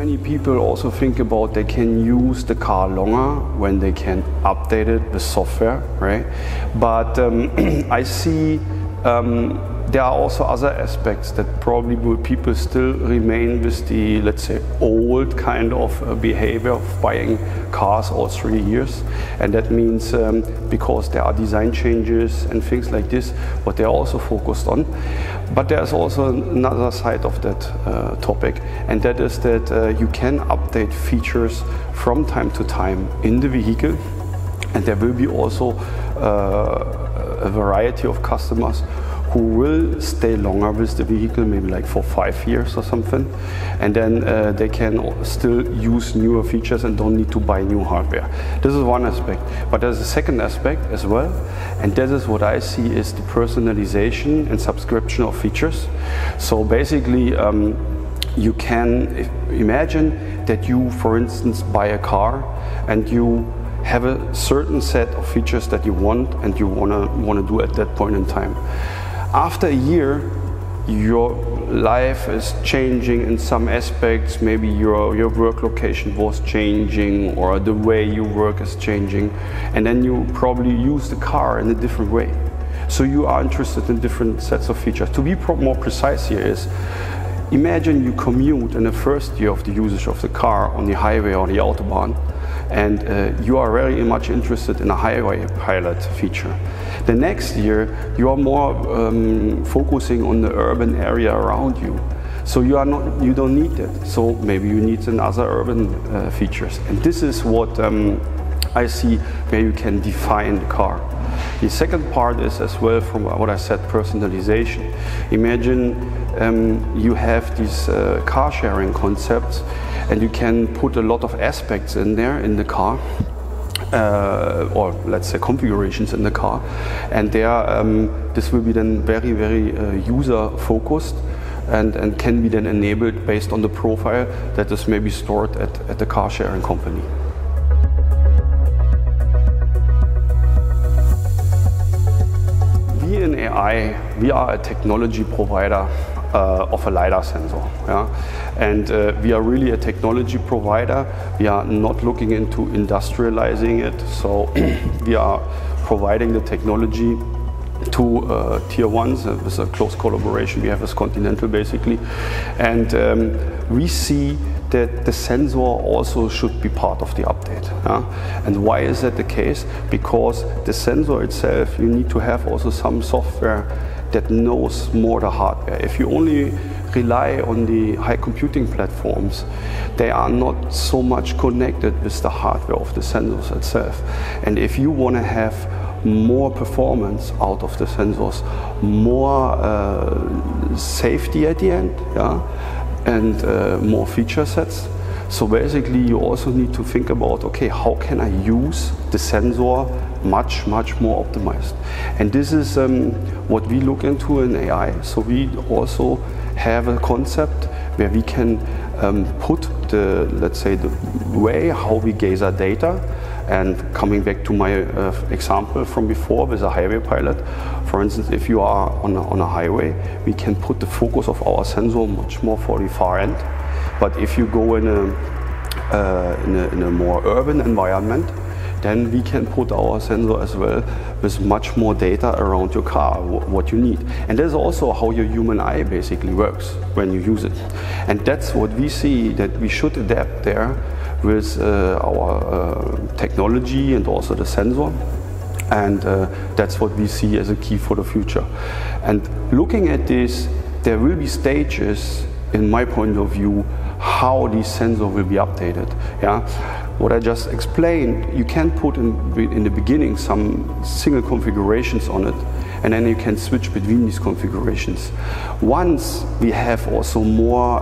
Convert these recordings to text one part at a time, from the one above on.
Many people also think about they can use the car longer when they can update it with software, right? But I see there are also other aspects that probably people still remain with the, let's say, old kind of behavior of buying cars all 3 years. And that means because there are design changes and things like this, what they're also focused on. But there's also another side of that topic, and that is that you can update features from time to time in the vehicle. And there will be also a variety of customers who will stay longer with the vehicle, maybe like for 5 years or something, and then they can still use newer features and don't need to buy new hardware. This is one aspect, but there's a second aspect as well, and that is what I see is the personalization and subscription of features. So basically you can imagine that you, for instance, buy a car and you have a certain set of features that you want and you want to do at that point in time. After a year, your life is changing in some aspects. Maybe your work location was changing, or the way you work is changing, and then you probably use the car in a different way. So you are interested in different sets of features. To be more precise here is, imagine you commute in the first year of the usage of the car on the highway or the Autobahn, and you are very much interested in a highway pilot feature. The next year you are more focusing on the urban area around you. So you don't need that. So maybe you need another urban features. And this is what I see where you can define the car. The second part is as well from what I said, personalization. Imagine you have these car sharing concepts, and you can put a lot of aspects in there in the car, or let's say configurations in the car, and there this will be then very user focused and can be then enabled based on the profile that is maybe stored at the car sharing company. We in AEye, we are a technology provider of a LiDAR sensor, yeah? And we are really a technology provider. We are not looking into industrializing it, so we are providing the technology to tier ones with a close collaboration we have with Continental basically, and we see that the sensor also should be part of the update. And why is that the case? Because the sensor itself, you need to have also some software that knows more the hardware. If you only rely on the high computing platforms, they are not so much connected with the hardware of the sensors itself. And if you want to have more performance out of the sensors, more safety at the end, yeah, and more feature sets. So basically you also need to think about, okay, how can I use the sensor much more optimized? And this is what we look into in AEye. So we also have a concept where we can put the, let's say, the way how we gather data. And coming back to my example from before with a highway pilot, for instance, if you are on a highway, we can put the focus of our sensor much more for the far end. But if you go in a more urban environment, then we can put our sensor as well with much more data around your car, what you need. And that's also how your human eye basically works when you use it. And that's what we see, that we should adapt there with our technology and also the sensor. And that's what we see as a key for the future. And looking at this, there will be stages, in my point of view, how these sensors will be updated. Yeah? What I just explained, you can put in the beginning some single configurations on it, and then you can switch between these configurations. Once we have also more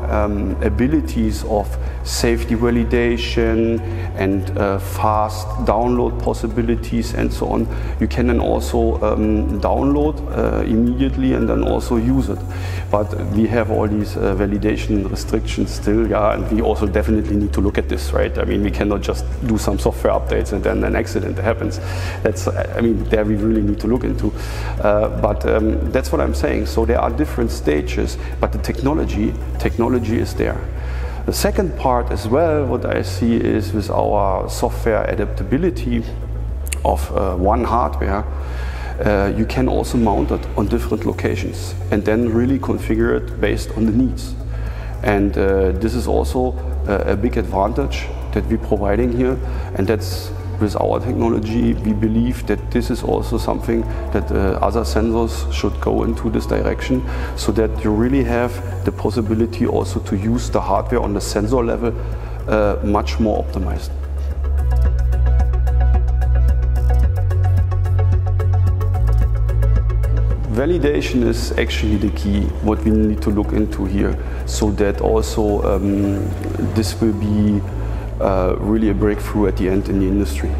abilities of safety validation and fast download possibilities and so on, you can then also download immediately and then also use it. But we have all these validation restrictions still, yeah, and we also definitely need to look at this, right? I mean, we cannot just do some software updates and then an accident happens. That's, I mean, there we really need to look into. But that's what I'm saying. So there are different stages, but the technology is there. The second part as well, what I see is with our software adaptability of one hardware, you can also mount it on different locations and then really configure it based on the needs. And this is also a big advantage that we're providing here, and that's with our technology. We believe that this is also something that other sensors should go into this direction, so that you really have the possibility also to use the hardware on the sensor level much more optimized. Validation is actually the key, what we need to look into here, so that also this will be really a breakthrough at the end in the industry.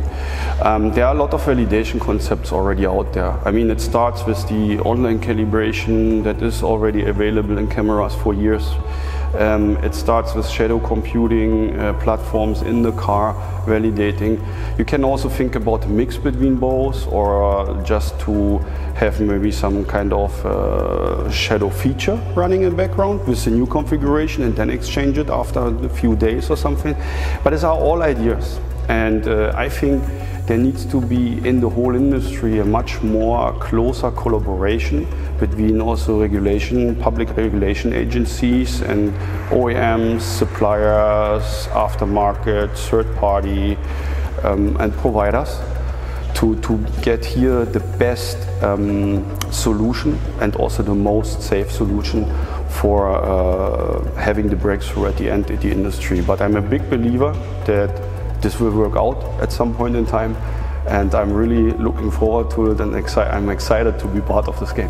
There are a lot of validation concepts already out there. I mean, it starts with the online calibration that is already available in cameras for years. It starts with shadow computing platforms in the car validating. You can also think about a mix between both, or just to have maybe some kind of shadow feature running in background with the new configuration and then exchange it after a few days or something. But these are all ideas, and I think there needs to be in the whole industry a much more closer collaboration between also public regulation agencies and OEMs, suppliers, aftermarket, third party and providers to get here the best solution and also the most safe solution for having the breakthrough at the end in the industry. But I'm a big believer that this will work out at some point in time, and I'm really looking forward to it, and I'm excited to be part of this game.